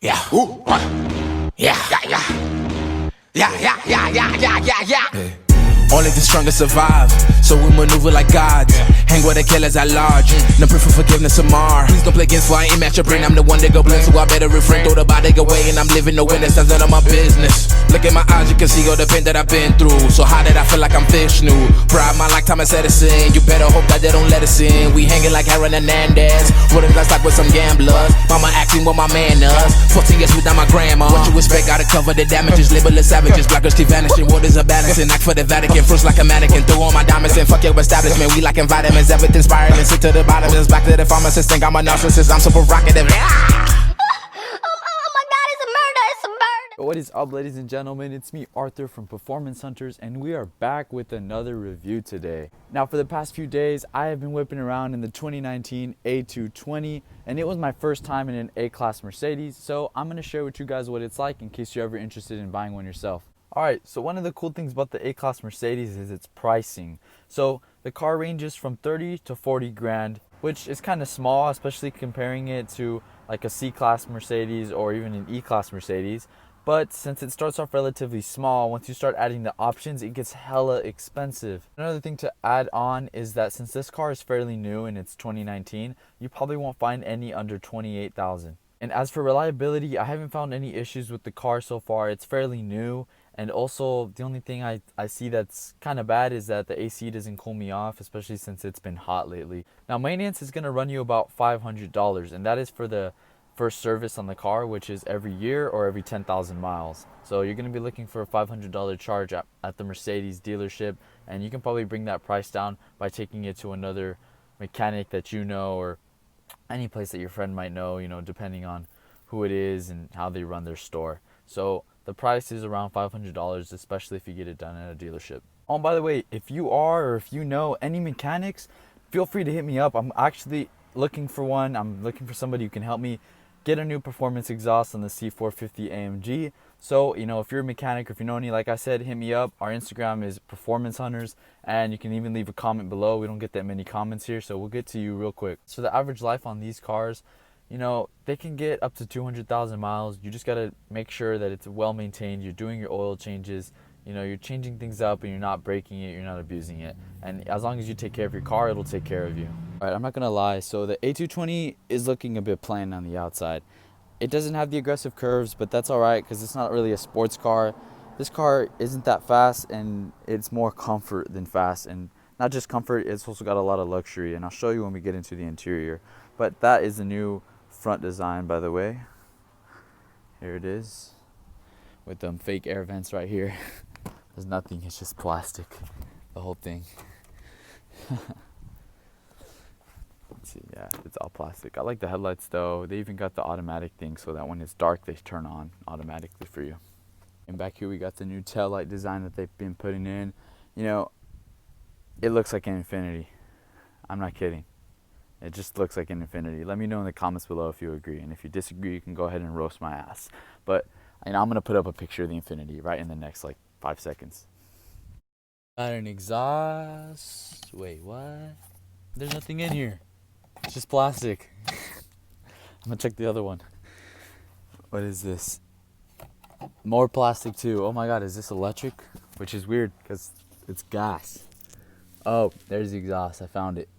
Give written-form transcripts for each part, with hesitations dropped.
Yeah. Ooh. Yeah. Yeah. Only the strongest survive, so we maneuver like gods. Hang with the killers at large, no proof of forgiveness or more. Please don't play games for I ain't match your brain. I'm the one that go blind, so I better refrain. Throw the body away and I'm living no witness, that's none of my business. Look at my eyes, you can see all the pain that I've been through. So how did I feel like I'm Vishnu? Pride my like Thomas Edison, you better hope that they don't let us in. We hanging like Fernandezz, rolling glass like with some gamblers. Mama acting what my man does, 14 years without my grandma. What you expect, gotta cover the damages, label as savages. Black girls keep vanishing, what is a balance? And act for the Vatican, fruits like a mannequin. Throw on my diamonds and fuck your establishment. We like vitamins, everything spiraling. Sit to the bottom, just back to the pharmacist. Think I'm a narcissist, I'm so provocative. What is up, ladies and gentlemen? It's me, Arthur from Performance Hunters, and we are back with another review today. Now, for the past few days, I have been whipping around in the 2019 A220, and it was my first time in an A-Class Mercedes, so I'm going to share with you guys what it's like in case you're ever interested in buying one yourself. Alright, so one of the cool things about the A-Class Mercedes is its pricing. So the car ranges from 30 to 40 grand, which is kind of small, especially comparing it to like a C-Class Mercedes or even an E-Class Mercedes. But since it starts off relatively small, once you start adding the options, it gets hella expensive. Another thing to add on is that since this car is fairly new and it's 2019, you probably won't find any under 28,000. And as for reliability, I haven't found any issues with the car so far. It's fairly new. And also, the only thing I see that's kind of bad is that the AC doesn't cool me off, especially since it's been hot lately. Now, maintenance is going to run you about $500, and that is for the first service on the car, which is every year or every 10,000 miles. So you're going to be looking for a $500 charge at the Mercedes dealership, and you can probably bring that price down by taking it to another mechanic that you know, or any place that your friend might know, you know, depending on who it is and how they run their store. So the price is around $500, especially if you get it done at a dealership. Oh, and by the way, if you are or if you know any mechanics, feel free to hit me up. I'm actually looking for one. I'm looking for somebody who can help me get a new performance exhaust on the C450 AMG. So, you know, if you're a mechanic or if you know any, like I said, hit me up. Our Instagram is Performance Hunters, and you can even leave a comment below. We don't get that many comments here, so we'll get to you real quick. So the average life on these cars, you know, they can get up to 200,000 miles. You just got to make sure that it's well maintained. You're doing your oil changes. You know, you're changing things up and you're not breaking it. You're not abusing it. And as long as you take care of your car, it'll take care of you. All right, I'm not going to lie. So the A220 is looking a bit plain on the outside. It doesn't have the aggressive curves, but that's all right because it's not really a sports car. This car isn't that fast, and it's more comfort than fast. And not just comfort, it's also got a lot of luxury. And I'll show you when we get into the interior. But that is the new front design, by the way. Here it is with them fake air vents right here. There's nothing, it's just plastic, the whole thing. Let's see, yeah, it's all plastic. I like the headlights though. They even got the automatic thing so that when it's dark they turn on automatically for you. And back here we got the new taillight design that they've been putting in. You know, it looks like an Infinity. I'm not kidding. It just looks like an Infinity. Let me know in the comments below if you agree. And if you disagree, you can go ahead and roast my ass. But I'm going to put up a picture of the Infinity right in the next, 5 seconds. Got an exhaust. Wait, what? There's nothing in here. It's just plastic. I'm going to check the other one. What is this? More plastic, too. Oh, my God. Is this electric? Which is weird because it's gas. Oh, there's the exhaust. I found it.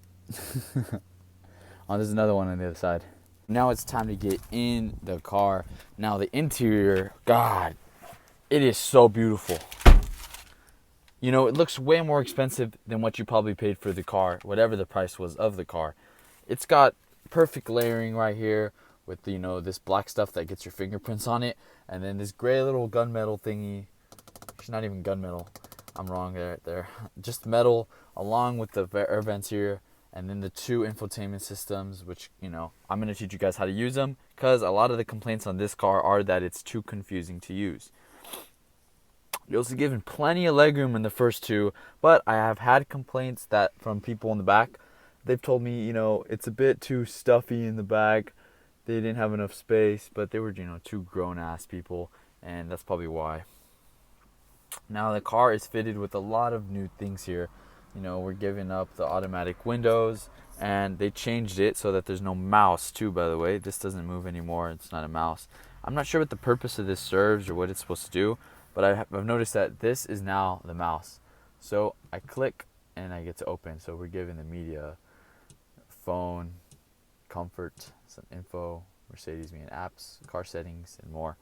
Oh, there's another one on the other side. Now it's time to get in the car. Now the interior, God, it is so beautiful. You know, it looks way more expensive than what you probably paid for the car, whatever the price was of the car. It's got perfect layering right here with, you know, this black stuff that gets your fingerprints on it. And then this gray little gunmetal thingy. It's not even gunmetal. I'm wrong there. Just metal along with the air vents here. And then the 2 infotainment systems, which, you know, I'm going to teach you guys how to use them because a lot of the complaints on this car are that it's too confusing to use. You're also given plenty of legroom in the first 2, but I have had complaints that from people in the back. They've told me, you know, it's a bit too stuffy in the back. They didn't have enough space, but they were, you know, 2 grown-ass people, and that's probably why. Now, the car is fitted with a lot of new things here. You know, we're giving up the automatic windows. And they changed it so that there's no mouse too, by the way. This doesn't move anymore. It's not a mouse. I'm not sure what the purpose of this serves or what it's supposed to do, but I've noticed that this is now the mouse. So I click and I get to open. So we're given the media, phone, comfort, some info, Mercedes main apps, car settings, and more.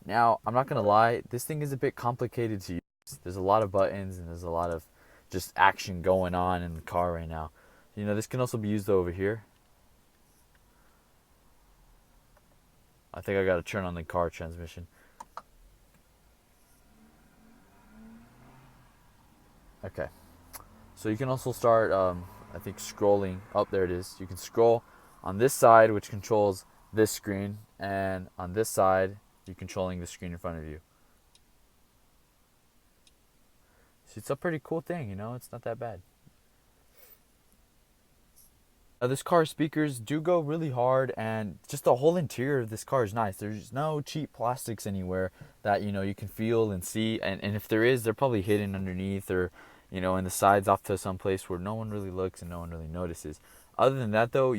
Now, I'm not going to lie, this thing is a bit complicated to use. There's a lot of buttons and there's a lot of just action going on in the car right now. You know, this can also be used over here. I think I got to turn on the car transmission. Okay. So you can also start, I think, scrolling. Oh, there it is. You can scroll on this side, which controls this screen. And on this side, you're controlling the screen in front of you. So it's a pretty cool thing, you know? It's not that bad. This car's speakers do go really hard, and just the whole interior of this car is nice. There's no cheap plastics anywhere that, you know, you can feel and see, and if there is, they're probably hidden underneath or, you know, in the sides off to some place where no one really looks and no one really notices. Other than that, though,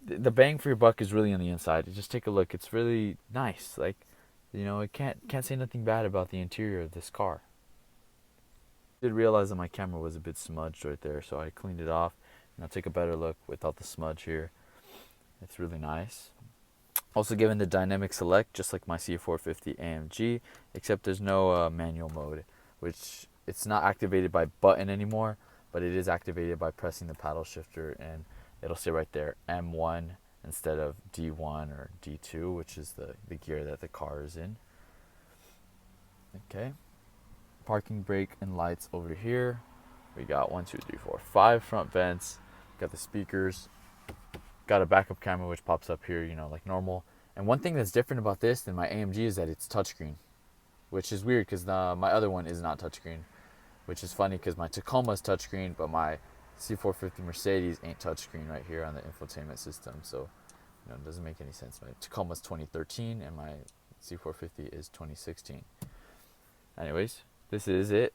the bang for your buck is really on the inside. Just take a look. It's really nice. Like, you know, I can't say nothing bad about the interior of this car. I did realize that my camera was a bit smudged right there, so I cleaned it off. I'll take a better look without the smudge here. It's really nice. Also given the dynamic select, just like my C450 AMG, except there's no manual mode, which it's not activated by button anymore, but it is activated by pressing the paddle shifter, and it'll say right there M1 instead of D1 or D2, which is the gear that the car is in. Okay. Parking brake and lights over here. We got 1, 2, 3, 4, 5 front vents. Got the speakers, got a backup camera which pops up here, you know, like normal. And one thing that's different about this than my AMG is that it's touchscreen, which is weird because my other one is not touchscreen, which is funny because my Tacoma's touchscreen, but my C450 Mercedes ain't touchscreen right here on the infotainment system. So, you know, it doesn't make any sense. My Tacoma's 2013 and my C450 is 2016. Anyways, this is it.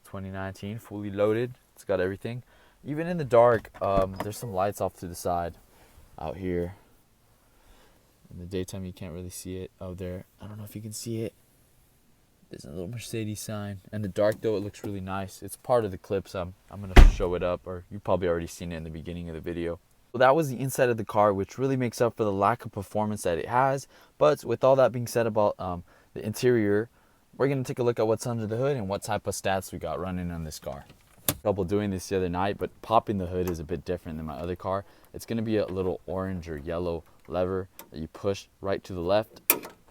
2019, fully loaded. It's got everything. Even in the dark, there's some lights off to the side out here. In the daytime, you can't really see it. Oh, there. I don't know if you can see it. There's a little Mercedes sign. In the dark, though, it looks really nice. It's part of the clips. I'm going to show it up, or you've probably already seen it in the beginning of the video. So that was the inside of the car, which really makes up for the lack of performance that it has. But with all that being said about the interior, we're going to take a look at what's under the hood and what type of stats we got running on this car. Trouble doing this the other night, but popping the hood is a bit different than my other car. It's going to be a little orange or yellow lever that you push right to the left,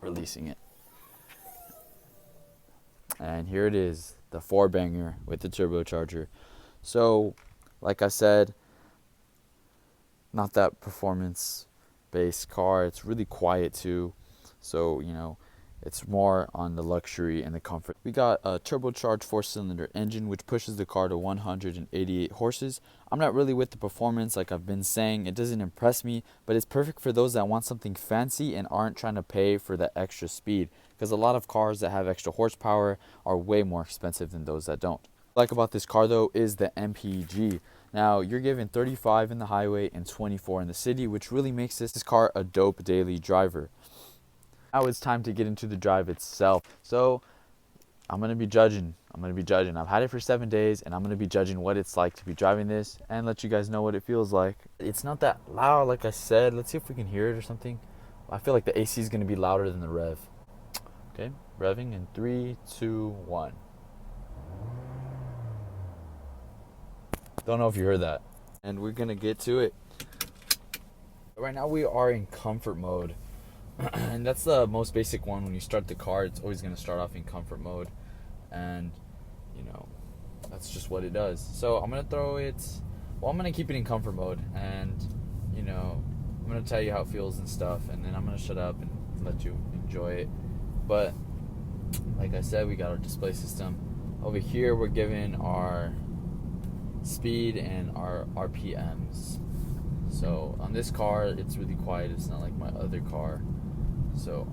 releasing it. And here it is, the 4-banger with the turbocharger. So, like I said, not that performance-based car. It's really quiet too. So, you know, it's more on the luxury and the comfort. We got a turbocharged 4-cylinder engine, which pushes the car to 188 horses. I'm not really with the performance, like I've been saying. It doesn't impress me, but it's perfect for those that want something fancy and aren't trying to pay for that extra speed. Because a lot of cars that have extra horsepower are way more expensive than those that don't. What I like about this car, though, is the MPG. Now, you're given 35 in the highway and 24 in the city, which really makes this car a dope daily driver. Now it's time to get into the drive itself. So I'm going to be judging. I've had it for 7 days, and I'm going to be judging what it's like to be driving this and let you guys know what it feels like. It's not that loud, like I said. Let's see if we can hear it or something. I feel like the AC is going to be louder than the rev. Okay, revving in 3, 2, 1. Don't know if you heard that. And we're going to get to it. Right now we are in comfort mode. And that's the most basic one. When you start the car, it's always going to start off in comfort mode, and you know, that's just what it does. So I'm going to keep it in comfort mode, and you know, I'm going to tell you how it feels and stuff, and then I'm going to shut up and let you enjoy it. But like I said, we got our display system over here. We're given our speed and our RPMs. So on this car, it's really quiet. It's not like my other car. So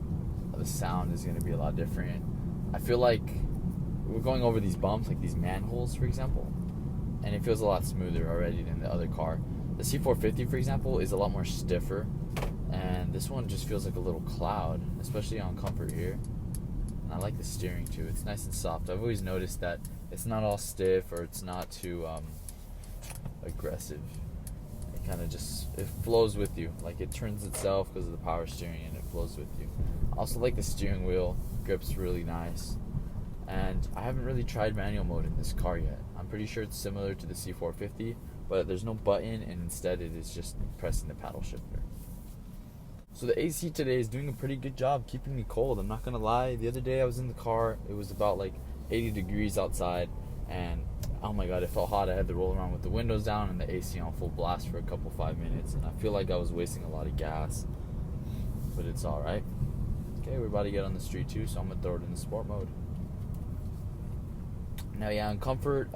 the sound is going to be a lot different. I feel like we're going over these bumps, like these manholes, for example, and it feels a lot smoother already than the other car. The C450, for example, is a lot more stiffer, and this one just feels like a little cloud, especially on comfort here. And I like the steering too. It's nice and soft. I've always noticed that it's not all stiff or it's not too aggressive. It kind of just, it flows with you. Like it turns itself because of the power steering, and it flows with you. I also like the steering wheel. Grip's really nice. And I haven't really tried manual mode in this car yet. I'm pretty sure it's similar to the C450, but there's no button, and instead it is just pressing the paddle shifter. So the AC today is doing a pretty good job keeping me cold. I'm not gonna lie. The other day I was in the car, it was about like 80 degrees outside, and oh my god, it felt hot. I had to roll around with the windows down and the AC on full blast for a couple 5 minutes, and I feel like I was wasting a lot of gas, but it's alright. Okay, we're about to get on the street too, so I'm gonna throw it in the sport mode. Now, yeah, on comfort,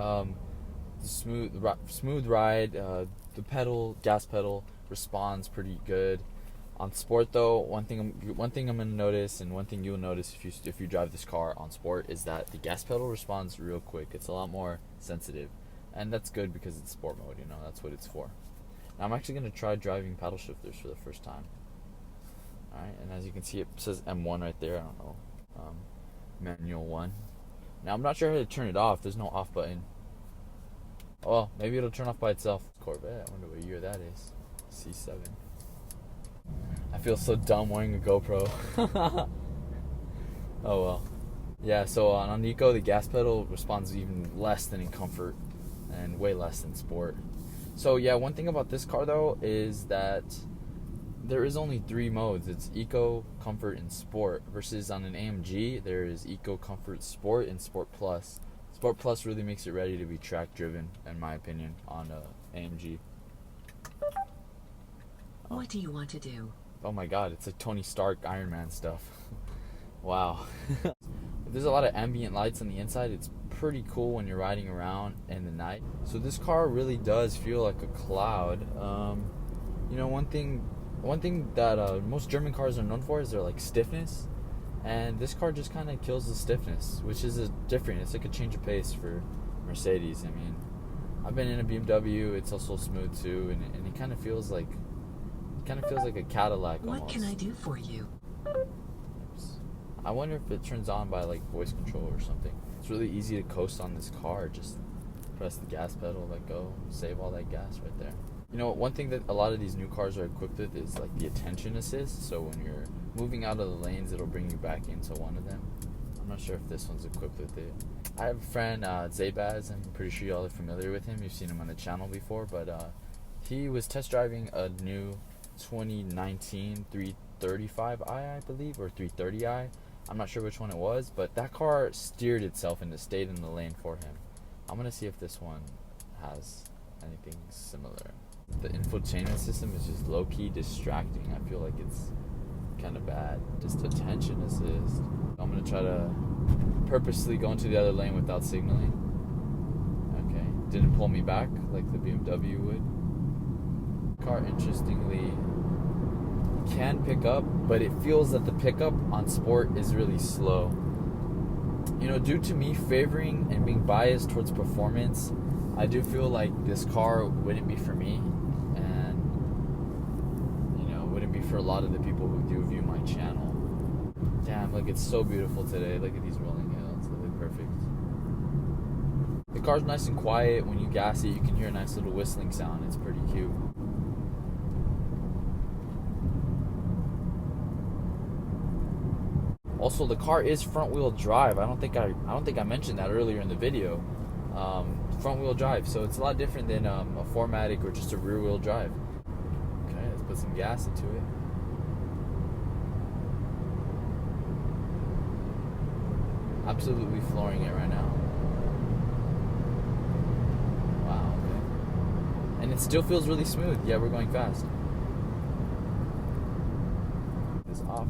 smooth ride. The gas pedal responds pretty good. On sport, though, one thing I'm gonna notice, and one thing you'll notice if you drive this car on sport, is that the gas pedal responds real quick. It's a lot more sensitive, and that's good because it's sport mode. You know, that's what it's for. Now, I'm actually gonna try driving paddle shifters for the first time. All right, and as you can see, it says M1 right there. I don't know, manual 1. Now, I'm not sure how to turn it off. There's no off button. Oh, well, maybe it'll turn off by itself. Corvette, I wonder what year that is. C7. I feel so dumb wearing a GoPro. Oh, well. Yeah, so on Eco, the gas pedal responds even less than in comfort and way less than sport. So, yeah, one thing about this car, though, is that there is only 3 modes. It's Eco, Comfort, and Sport. Versus on an AMG, there is Eco, Comfort, Sport, and Sport Plus. Sport Plus really makes it ready to be track driven, in my opinion, on AMG. What do you want to do? Oh my god, it's like Tony Stark, Iron Man stuff. Wow. There's a lot of ambient lights on the inside. It's pretty cool when you're riding around in the night. So this car really does feel like a cloud. You know, one thing that most German cars are known for is their like stiffness, and this car just kind of kills the stiffness, which is different. It's like a change of pace for Mercedes. I mean, I've been in a BMW. It's also smooth too, and it kind of feels like a Cadillac almost. What can I do for you? Oops. I wonder if it turns on by like voice control or something. It's really easy to coast on this car. Just press the gas pedal, let go, save all that gas right there. You know, one thing that a lot of these new cars are equipped with is like the attention assist. So when you're moving out of the lanes, it'll bring you back into one of them. I'm not sure if this one's equipped with it. I have a friend, Zabaz. I'm pretty sure y'all are familiar with him. You've seen him on the channel before, but he was test driving a new 2019 335i, I believe, or 330i. I'm not sure which one it was, but that car steered itself and it stayed in the lane for him. I'm gonna see if this one has anything similar. The infotainment system is just low-key distracting. I feel like it's kind of bad. Just attention assist. I'm gonna try to purposely go into the other lane without signaling. Okay, didn't pull me back like the BMW would. Car, interestingly, can pick up, but it feels that the pickup on sport is really slow. You know, due to me favoring and being biased towards performance, I do feel like this car wouldn't be for me, and you know, wouldn't be for a lot of the people who do view my channel. Damn, look, it's so beautiful today. Look at these rolling hills. They look perfect. The car's nice and quiet. When you gas it, you can hear a nice little whistling sound. It's pretty cute. Also, the car is front-wheel drive. I don't think I mentioned that earlier in the video. Front-wheel drive, so it's a lot different than a 4MATIC or just a rear-wheel drive. Okay, let's put some gas into it. Absolutely flooring it right now. Wow, okay. And it still feels really smooth. Yeah, we're going fast. It's off.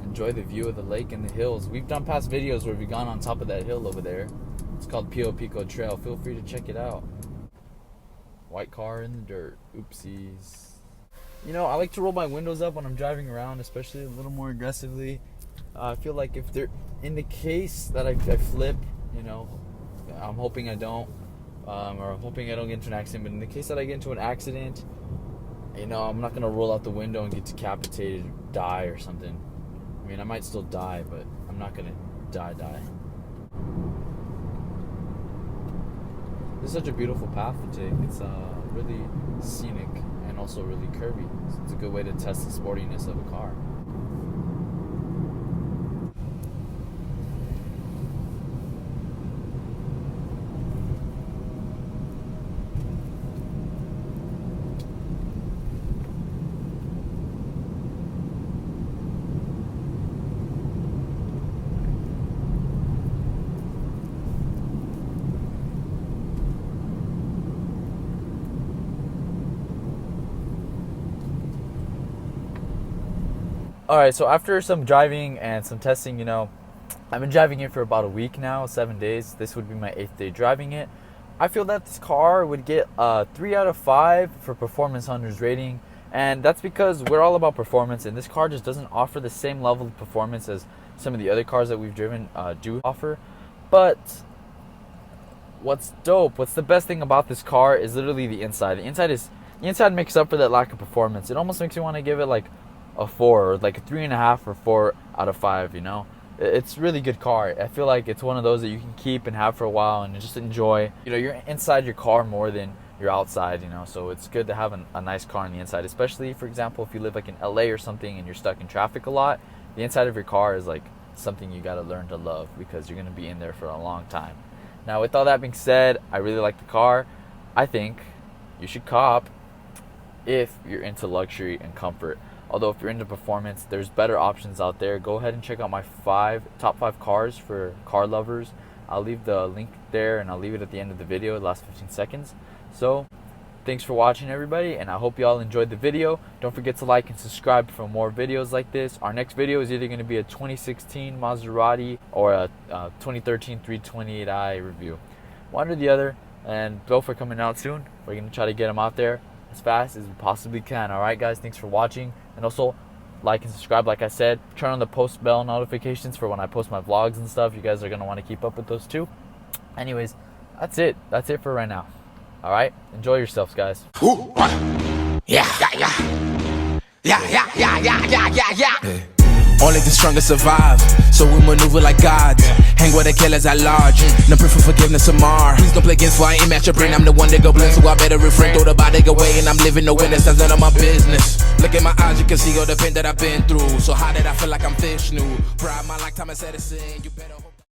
Enjoy the view of the lake and the hills. We've done past videos where we've gone on top of that hill over there. It's called Pio Pico Trail. Feel free to check it out. White car in the dirt. Oopsies. You know, I like to roll my windows up when I'm driving around, especially a little more aggressively. I feel like if they're in the case that I flip, you know, I'm hoping I don't. or hoping I don't get into an accident. But in the case that I get into an accident, you know, I'm not gonna roll out the window and get decapitated, or die or something. I mean, I might still die, but I'm not gonna die. This is such a beautiful path to take. It's really scenic and also really curvy. It's a good way to test the sportiness of a car. Alright, so after some driving and some testing, you know, I've been driving it for about a week now, 7 days. This would be my 8th day driving it. I feel that this car would get a 3 out of 5 for Performance Hunters rating. And that's because we're all about performance, and this car just doesn't offer the same level of performance as some of the other cars that we've driven do offer. But what's dope, what's the best thing about this car is literally the inside. The inside makes up for that lack of performance. It almost makes you want to give it like a 4 or like a 3.5 or 4 out of 5, you know. It's a really good car. I feel like it's one of those that you can keep and have for a while and just enjoy. You know, you're inside your car more than you're outside, you know, so it's good to have a nice car on the inside, especially, for example, if you live like in LA or something and you're stuck in traffic a lot. The inside of your car is like something you got to learn to love because you're going to be in there for a long time. Now, with all that being said, I really like the car. I think you should cop if you're into luxury and comfort. Although if you're into performance, there's better options out there. Go ahead and check out my top 5 cars for car lovers. I'll leave the link there, and I'll leave it at the end of the video, the last 15 seconds. So, thanks for watching, everybody, and I hope you all enjoyed the video. Don't forget to like and subscribe for more videos like this. Our next video is either going to be a 2016 Maserati or a 2013 328i review. One or the other, and both are coming out soon. We're going to try to get them out there as fast as we possibly can. Alright guys, thanks for watching, and also like and subscribe. Like I said, turn on the post bell notifications for when I post my vlogs and stuff. You guys are going to want to keep up with those too. Anyways, that's it for right now. Alright, enjoy yourselves, guys. Yeah. Only the strongest survive, so we maneuver like gods. Hang with the killers at large, no pray for forgiveness tomorrow. Please don't play games for I ain't match your brain. I'm the one that go blind, so I better refrain. Throw the body away and I'm living no witness, that's none of my business. Look at my eyes, you can see all the pain that I've been through. So how did I feel like I'm fish new? Pride my lifetime as citizen, you better